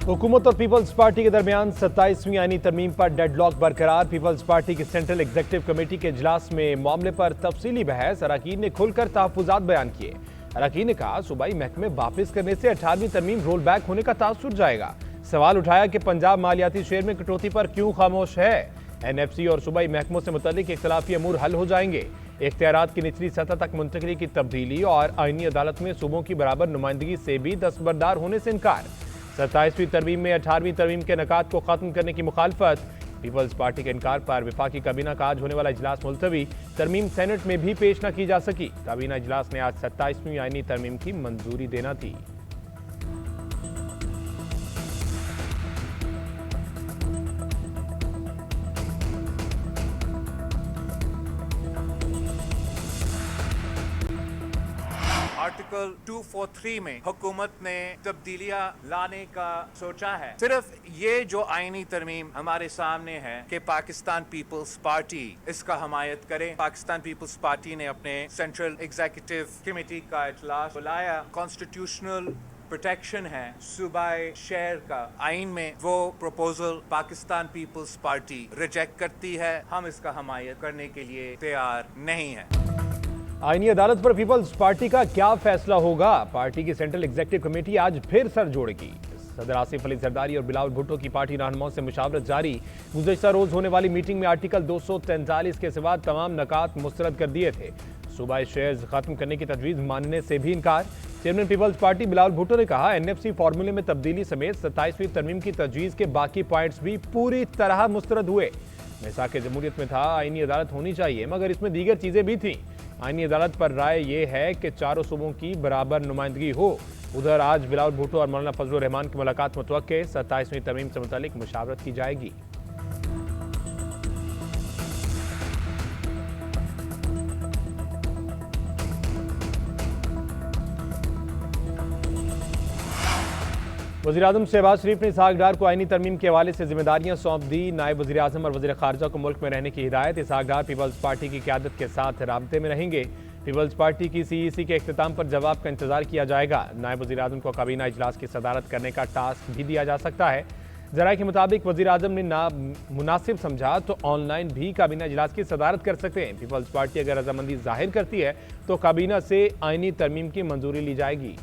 हुकूमत और peoples party के दरमियान 27वीं आईनी तरमीम पर डेडलॉक बरकरार। पीपल्स पार्टी की सेंट्रल एग्जीक्यूटिव कमेटी के इजलास में मामले पर तफसीली बहस। अरकान ने खुलकर तहफ्फुजात बयान किए। अरकान ने कहा सूबाई महकमे वापस करने से 18वीं तरमीम रोल बैक होने का तासुर जाएगा। सवाल उठाया कि पंजाब मालियाती शेयर में कटौती पर क्यों खामोश है। NFC और सूबाई महकमों से मुतल्लिक इख्तलाफी अमूर हल हो जाएंगे। इख्तियारात की निचली सतह तक मुंतकली की तब्दीली और आईनी अदालत में सूबों की बराबर नुमाइंदगी से भी दस्तबरदार होने से इनकार। 27वीं तरमीम में 18वीं तरमीम के नकात को खत्म करने की मुखालफत। पीपल्स पार्टी के इनकार पर विफाकी काबीना का आज होने वाला इजलास मुलतवी। तरमीम सेनेट में भी पेश न की जा सकी। काबीना इजलास ने आज 27वीं आईनी तरमीम की मंजूरी देना थी। आर्टिकल 243 में हुकूमत ने तब्दीलियां लाने का सोचा है। सिर्फ ये जो आईनी तरमीम हमारे सामने है कि पाकिस्तान पीपल्स पार्टी इसका हमायत करे। पाकिस्तान पीपल्स पार्टी ने अपने सेंट्रल एग्जीक्यूटिव कमेटी का इजलास बुलाया। कॉन्स्टिट्यूशनल प्रोटेक्शन है सूबाई शहर का आइन में, वो प्रपोजल पाकिस्तान पीपल्स पार्टी रिजेक्ट करती है। हम इसका हमायत करने के लिए तैयार नहीं है। आईनी अदालत पर पीपल्स पार्टी का क्या फैसला होगा। पार्टी की सेंट्रल एग्जीक्यूटिव कमेटी आज फिर सर जोड़ेगी। सदर आसिफ अली जरदारी और बिलावल भुट्टो की पार्टी रहनुमाओं से मुशावरत जारी। गुज़श्ता रोज होने वाली मीटिंग में आर्टिकल 243 के सिवा तमाम नकात मुस्तरद कर दिए थे। सूबाई शेयर्स खत्म करने की तजवीज़ मानने से भी इनकार। चेयरमैन पीपल्स पार्टी बिलावल भुट्टो ने कहा NFC फार्मूले में तब्दीली समेत 27वीं तरमीम की तजवीज़ के बाकी पॉइंट्स भी पूरी तरह मुस्तरद हुए। मिसाक जमहूरियत में था आईनी अदालत होनी चाहिए, मगर इसमें दीगर चीज़ें भी थीं। आईनी अदालत पर राय ये है कि चारों सूबों की बराबर नुमाइंदगी हो। उधर आज बिलावल भुट्टो और मौलाना फजलुर रहमान की मुलाकात मुतवक्के। 27वीं तरमीम से मुतालिक मुशावरत की जाएगी। वज़ीर-ए-आज़म शहबाज शरीफ ने इसहाक डार को आईनी तरमीम के हवाले से जिम्मेदारियां सौंप दी। नायब वज़ीर-ए-आज़म और वज़ीर ख़ारिजा को मुल्क में रहने की हिदायत। इसहाक डार पीपल्स पार्टी की क़यादत के साथ राब्ते में रहेंगे। पीपल्स पार्टी की CEC के इख्तिताम पर जवाब का इंतजार किया जाएगा। नायब वज़ीर-ए-आज़म को काबीना इजलास की सदारत करने का टास्क भी दिया जा सकता है। ज़राए के मुताबिक वज़ीर-ए-आज़म ने मुनासिब समझा तो ऑनलाइन भी काबीना इजलास की सदारत कर सकते हैं। पीपल्स पार्टी अगर रजामंदी जाहिर करती है तो काबीना से आईनी तरमीम की मंजूरी ली जाएगी।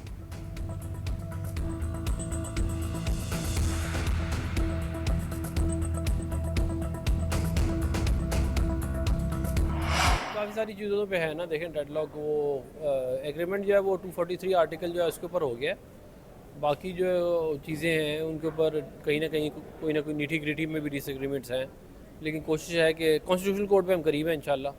काफ़ी सारी चीज़ों पे है ना। देखें डेडलॉक वो एग्रीमेंट जो है वो 243 आर्टिकल जो है उसके ऊपर हो गया है। बाकी जो चीज़ें हैं उनके ऊपर कहीं ना कहीं कोई ना कोई नीटी ग्रिटी में भी डिसएग्रीमेंट्स हैं, लेकिन कोशिश है कि कॉन्स्टिट्यूशनल कोर्ट पे हम करीब हैं इंशाल्लाह।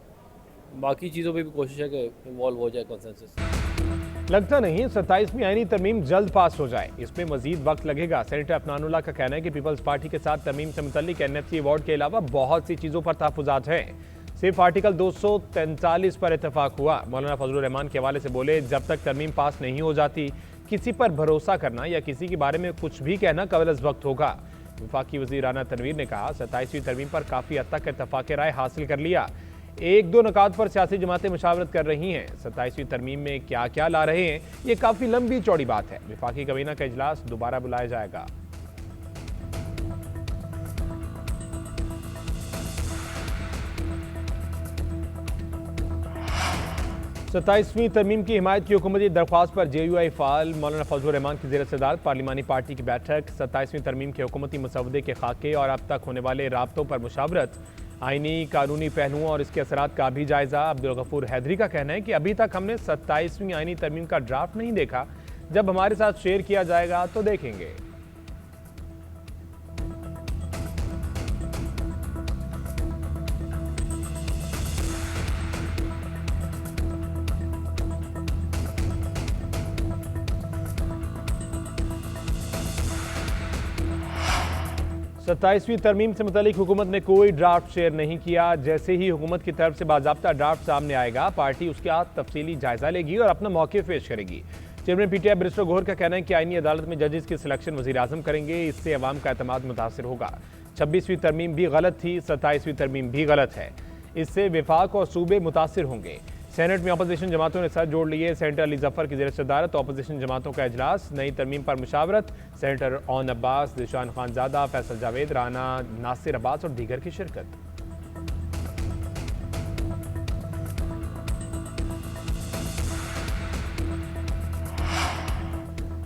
बाकी चीज़ों पे भी कोशिश है कि इन्वॉल्व हो जाए कंसेंसस। लगता नहीं 27वीं आईनी तरमीम जल्द पास हो जाए, इसमें मजीद वक्त लगेगा। सेनेटर अफनानुल्लाह का कहना है कि पीपल्स पार्टी के साथ तरमीम से मुतल्लिक NFC अवार्ड के अलावा बहुत सी चीज़ों पर तहफ़्फ़ुज़ात हैं। सिर्फ आर्टिकल 243 पर इतफाक हुआ। मौलाना फजलुर रहमान के हवाले से बोले, जब तक तरमीम पास नहीं हो जाती किसी पर भरोसा करना या किसी के बारे में कुछ भी कहना कबल वक्त होगा। वफाकी वज़ीर राना तनवीर ने कहा 27वीं तरमीम पर काफ़ी हद तक इत्तफ़ाक़ राय हासिल कर लिया। एक दो नकात पर सियासी जमातें मुशावरत कर रही हैं। 27वीं तरमीम में क्या क्या ला रहे हैं ये काफ़ी लंबी चौड़ी बात है। वफाकी काबीना का इजलास दोबारा बुलाया जाएगा। 27वीं तरमीम की हिमायत की हुकूमती दरख्वास्त पर JUI फाल मौलाना फजलुर रहमान की ज़ेर सदारत पार्लिमानी पार्टी की बैठक। 27वीं तरमीम के हुकूमती मसवदे के खाके और अब तक होने वाले राब्तों पर मुशावरत। आईनी कानूनी पहलुओं और इसके असरात का भी जायजा। अब्दुल गफूर हैदरी का कहना है कि अभी तक हमने 27वीं आईनी तरमीम का ड्राफ्ट नहीं देखा, जब हमारे साथ शेयर किया जाएगा तो देखेंगे। सत्ताईसवीं तरमीम से मुतालिक हुकूमत ने कोई ड्राफ्ट शेयर नहीं किया। जैसे ही हुकूमत की तरफ से बाज़ाब्ता ड्राफ्ट सामने आएगा, पार्टी उसका तफसीली जायजा लेगी और अपना मौक़िफ़ पेश करेगी। चेयरमैन PTI बैरिस्टर गौहर का कहना है कि आईनी अदालत में जजेस की सिलेक्शन वज़ीर-ए-आज़म करेंगे, इससे अवाम का एतमाद मुतासिर होगा। 26वीं तरमीम भी गलत थी, 27वीं तरमीम भी गलत है, इससे विफाक और सूबे मुतासिर होंगे। सेनेट में अपोजिशन जमातों ने सर जोड़ लिए। सेनेटर अली जफर की ज़ेर सदारत अपोजिशन जमातों का इजलास। नई तरमीम पर मुशावरत। सेनेटर ओन अब्बास, दिशान खानजादा, फैसल जावेद, राना नासिर अब्बास और दीगर की शिरकत।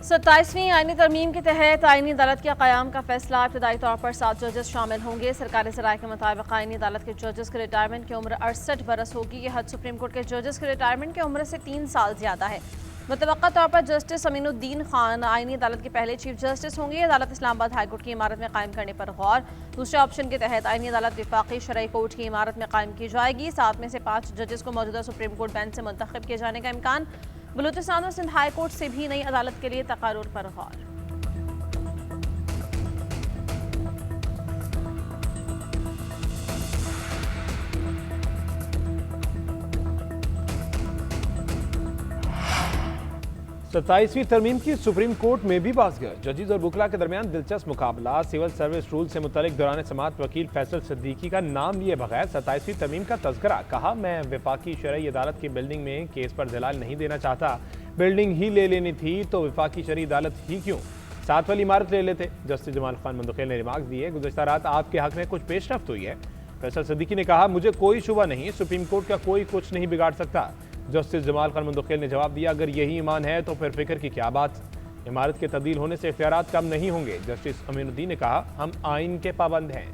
सत्ताईसवीं आईनी तरमीम के तहत आईनी अदालत के क़याम का फैसला। इब्तदाई तौर पर 7 जजेस शामिल होंगे। सरकारी ज़राए के मुताबिक आईनी अदालत के जजेस की रिटायरमेंट की उम्र 68 बरस होगी। ये हद सुप्रीम कोर्ट के जजेस की रिटायरमेंट की उम्र से 3 साल ज़्यादा है। मुतवक्का तौर पर जस्टिस अमीनुद्दीन खान आईनी अदालत के पहले चीफ जस्टिस होंगे। अदालत इस्लामाबाद हाईकोर्ट की इमारत में कायम करने पर गौर। दूसरे ऑप्शन के तहत आईनी अदालत विफाकी शरई कोर्ट की इमारत में कायम की जाएगी। 7 में से 5 जजेस को मौजूदा सुप्रीम कोर्ट बेंच से मुंतखब किए जाने का इम्कान। बलूचिस्तान और सिंध हाई कोर्ट से भी नई अदालत के लिए तकारुर पर गौर। सत्ताईसवीं तरमीम की सुप्रीम कोर्ट में भी बाज़गर। जजेस और वकला के दरमियान दिलचस्प मुकाबला। सिविल सर्विस रूल से मुतल्लिक दौरान समाअत वकील फैसल सिद्दीकी का नाम लिए बगैर 27वीं तरमीम का तज़किरा। कहा, मैं विफाकी शरई अदालत की बिल्डिंग में केस पर दलाल नहीं देना चाहता। बिल्डिंग ही ले लेनी थी तो विफाकी शरई अदालत ही क्यों, 7 वाली इमारत ले लेते। जस्टिस जमाल खान मंदुखेल ने रिमार्क्स दिए, गुज़श्ता रात आपके हक में कुछ पेशरफ्त हुई है। फैसल सिद्दीकी ने कहा, मुझे कोई शुबा नहीं, सुप्रीम कोर्ट का कोई कुछ नहीं बिगाड़ सकता। जस्टिस जमाल खान मंदुखेल ने जवाब दिया, अगर यही ईमान है तो फिर फिक्र की क्या बात। इमारत के तब्दील होने से इख्तियारात कम नहीं होंगे। जस्टिस अमीनुद्दीन ने कहा, हम आइन के पाबंद हैं।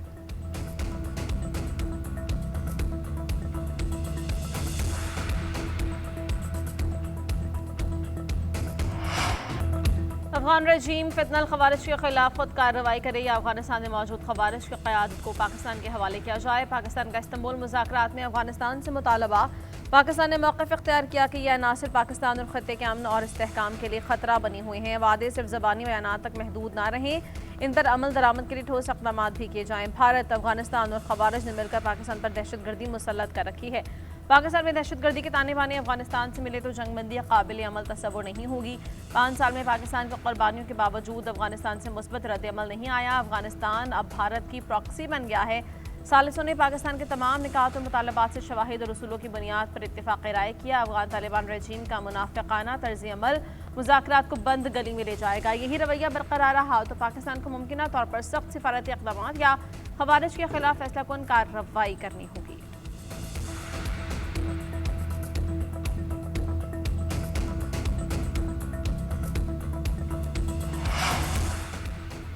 अफगान रजीम फितनल खवारिज के खिलाफ खुद कार्रवाई करे या अफगानिस्तान में मौजूद खवारिज की क़यादत को पाकिस्तान के हवाले किया जाए। पाकिस्तान का इस्तांबुल मुज़ाकरात में अफगानिस्तान से मुतालबा। पाकिस्तान ने मौक़िफ़ इख्तियार किया कि यह अनासिर पाकिस्तान और ख़त्ते के अमन और इस्तेहकाम के लिए ख़तरा बने हुए हैं। वादे सिर्फ ज़बानी बयानात तक महदूद ना रहें, इन पर अमल दरामद के लिए ठोस इक़दाम भी किए जाएँ। भारत, अफगानिस्तान और खवारिज ने मिलकर पाकिस्तान पर दहशतगर्दी मुसल्लत कर रखी है। पाकिस्तान में दहशतगर्दी के ताने बाने अफगानिस्तान से मिले तो जंगबंदी काबिल अमल तस्वुर नहीं होगी। 5 साल में पाकिस्तान की कुर्बानियों के बावजूद अफगानिस्तान से मुस्बत रद्द-ए-अमल नहीं आया। अफगानिस्तान अब भारत की प्रॉक्सी बन गया है। सालिसों ने पाकिस्तान के तमाम निकात और मुतालबात से शवाहिद और रसूलों की बुनियाद पर इत्तेफाक राय किया। अफगान तालिबान रजीम का मुनाफिकाना तर्ज अमल मुज़ाकरात को बंद गली में ले जाएगा। यही रवैया बरकरार रहा तो पाकिस्तान को मुमकिन तौर पर सख्त सिफारती इक़दाम या खवारिज के खिलाफ फैसला कुन कार्रवाई करनी होगी।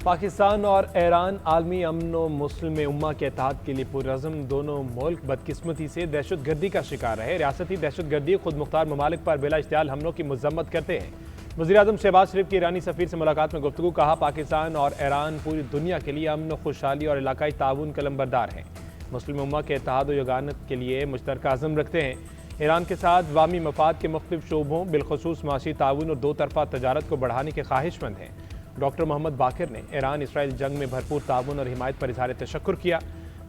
पाकिस्तान और ईरान आलमी अमन व मुस्लिम उम्मा के इत्तेहाद के लिए पुरअज़्म। दोनों मुल्क बदकिस्मती से दहशतगर्दी का शिकार रहे। रियासती दहशतगर्दी खुद मुख्तार ममालिक पर बिला इश्तियाल हमलों की मज़म्मत करते हैं। वज़ीर-ए-आज़म शहबाज शरीफ की ईरानी सफ़ीर से मुलाकात में गुफ्तगू। कहा, पाकिस्तान और ईरान पूरी दुनिया के लिए अमन, खुशहाली और इलाकाई ताउन का लंबरदार हैं। मुस्लिम उम्मा के इत्तेहाद व यगानत के लिए मुश्तरका अज़म रखते हैं। ईरान के साथ वामी मफाद के मुख्तलिफ शोबों बिलखसूस माशी ताउन और 2 तरफ़ा तजारत को बढ़ाने के ख्वाहिशमंद हैं। डॉक्टर मोहम्मद बाकिर ने ईरान इसराइल जंग में भरपूर ताउन और हिमायत पर इज़हार तशक्कुर किया।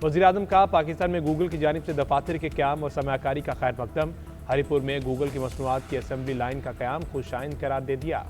वज़ीर-ए-आज़म का पाकिस्तान में गूगल की जानिब से दफातर के क़याम और सरमायाकारी का खैर मकदम। हरीपुर में गूगल की मसनूआत की असेंबली लाइन का क़याम खुशाइन करार दे दिया।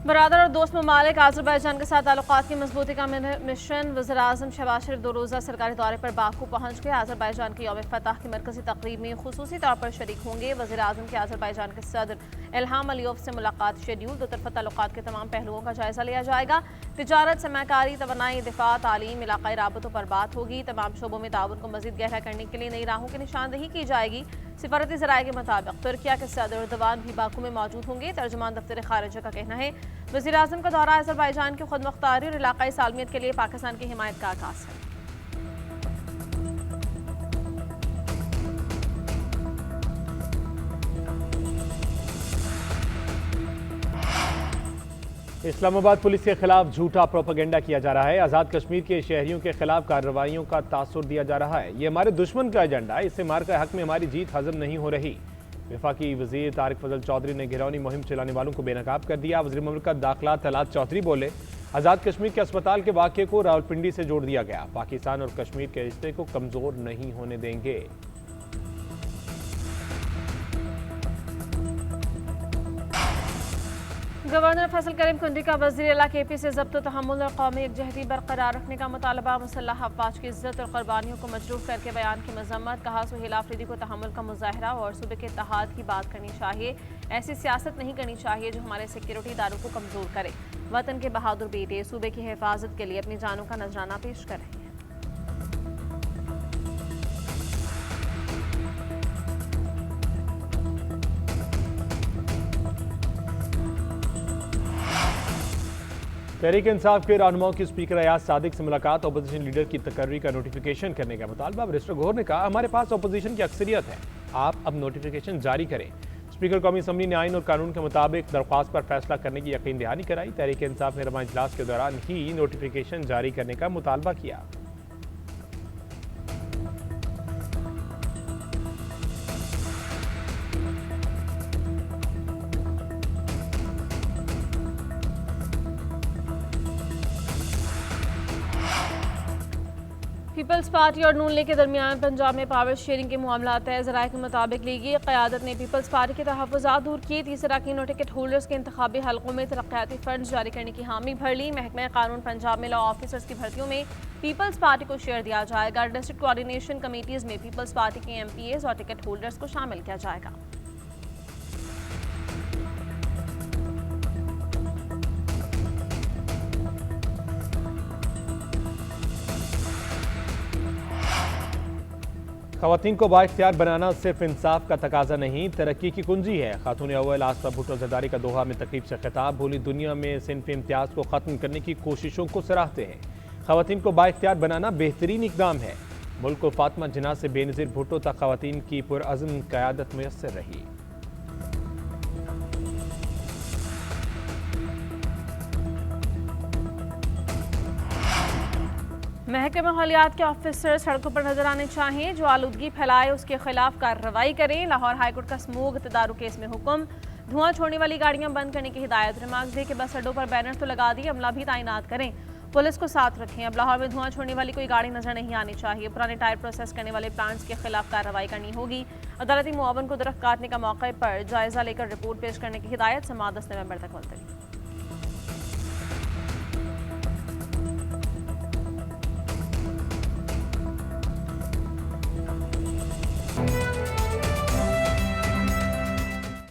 बरादर और दोस्त ममालिक आज़रबाईजान के साथ ताल्लुकात की मजबूती का मिशन। वज़ीर-ए-आज़म शहबाज शरीफ 2 रोज़ा सरकारी दौरे पर बाकू पहुँच गए। आज़रबाईजान की यौम फतह की मरकज़ी तकरीब में खुसूसी तौर पर शरीक होंगे। वज़ीर-ए-आज़म की आज़रबाईजान के सदर इल्हाम अलीयोव से मुलाकात शेड्यूल। 2 तरफ़ा ताल्लुकात के तमाम पहलुओं का जायज़ा लिया जाएगा। तिजारत, सरमायाकारी, तवानाई, दिफा, तालीम, इलाकाई राबतों पर बात होगी। तमाम शोबों में ताउन को मज़ीद गहरा करने के लिए नई राहों की निशानदही की जाएगी। सिफारती ज़राए के मुताबिक तुर्किया के सदर एर्दोगान भी बाकू में मौजूद होंगे। तर्जुमान दफ्तर खारिजा का कहना है, वज़ीर-ए-आज़म का दौरा आज़रबाईजान की खुद मुख्तारी और इलाकाई सालमियत के लिए पाकिस्तान की हिमायत का आगाज़ है। इस्लामाबाद पुलिस के खिलाफ झूठा प्रोपेगेंडा किया जा रहा है। आज़ाद कश्मीर के शहरियों के खिलाफ कार्रवाइयों का तासुर दिया जा रहा है। ये हमारे दुश्मन का एजेंडा है, इससे मार के हक में हमारी जीत हजम नहीं हो रही। वफाकी वज़ीर तारिक फजल चौधरी ने घिरौनी मुहिम चलाने वालों को बेनकाब कर दिया। वज़ीर मुमलिकत दाखिला तलात चौधरी बोले, आज़ाद कश्मीर के अस्पताल के वाक़े को रावलपिंडी से जोड़ दिया गया। पाकिस्तान और कश्मीर के रिश्ते को कमज़ोर नहीं होने देंगे। गवर्नर फैसल करीम कुंडी का वज़ीर आला के पी से ज़ब्त तहम्मुल और कौमी यकजहती बरकरार रखने का मुतालबा। मुसल्लह अफ़वाज की इज़्ज़त और क़ुरबानियों को मजरूह करके बयान की मज़म्मत। कहा सुहेल आफरीदी को तहम्मुल का मुज़ाहरा और सूबे के इत्तेहाद की बात करनी चाहिए। ऐसी सियासत नहीं करनी चाहिए जो हमारे सिक्योरिटी इदारों को कमज़ोर करे। वतन के बहादुर बेटे सूबे की हिफाजत के लिए अपनी जानों का नजराना पेश कर रहे हैं। तहरीक इंसाफ के रहनुमाओं की स्पीकर अयाज सादिक से मुलाकात। अपोजिशन लीडर की तकर्री का नोटिफिकेशन करने का मुतालबा। बैरिस्टर गौहर ने कहा हमारे पास अपोजिशन की अक्सरियत है, आप अब नोटिफिकेशन जारी करें। स्पीकर कौमी असम्बली ने आइन और कानून के मुताबिक दरख्वास्त पर फैसला करने की यकीन दहानी कराई। तहरीक इंसाफ ने रवा इजलास के दौरान ही नोटिफिकेशन जारी करने का मुतालबा किया। पीपल्स पार्टी और नून लीग के दरमियान पंजाब में पावर शेयरिंग के मामला तय ज़राए के मुताबिक लीगी क़यादत ने पीपल्स पार्टी के तहफ़्फ़ुज़ात दूर किए। तीसरा किनों टिकट होल्डर्स के इंतखाबी हलकों में तरक्याती फंड जारी करने की हामी भर ली। महकमा कानून पंजाब में लॉ ऑफिसर्स की भर्तियों में पीपल्स पार्टी को शेयर दिया जाएगा। डिस्ट्रिक्ट कोऑर्डिनेशन कमेटीज़ में पीपल्स पार्टी के MPAs और टिकट होल्डर्स को शामिल किया जाएगा। ख़वातीन को बाइख्तियार बनाना सिर्फ इंसाफ का तकाजा नहीं, तरक्की की कुंजी है। खातून अव्वल आस्था भुट्टो ज़रदारी का दोहा में तकरीब से खिताब। बोली दुनिया में सिन्फ इम्तियाज़ को ख़त्म करने की कोशिशों को सराहते हैं। ख़वातीन को बाइख्तियार बनाना बेहतरीन इक़दाम है। मुल्क को फातिमा जिन्ना से बेनज़ीर भुट्टो तक ख़वातीन की पुरअज़्म क़यादत मुयस्सर रही। महकमे माहौलियात के ऑफिसर सड़कों पर नजर आने चाहिए। जो आलूदगी फैलाए उसके खिलाफ कार्रवाई करें। लाहौर हाईकोर्ट का स्मोग इक़्तिदारू केस में हुक्म। धुआं छोड़ने वाली गाड़ियां बंद करने की हिदायत। रिमार्क्स दे के बस अड्डों पर बैनर तो लगा दिए, अमला भी तैनात करें, पुलिस को साथ रखें। अब लाहौर में धुआं छोड़ने वाली कोई गाड़ी नजर नहीं आनी चाहिए। पुराने टायर प्रोसेस करने वाले प्लांट्स के खिलाफ कार्रवाई करनी होगी। अदालती मुआवन को दरख्त काटने का मौके पर जायजा लेकर रिपोर्ट पेश करने की हिदायत। समाअत 10 नवंबर तक मुलतवी।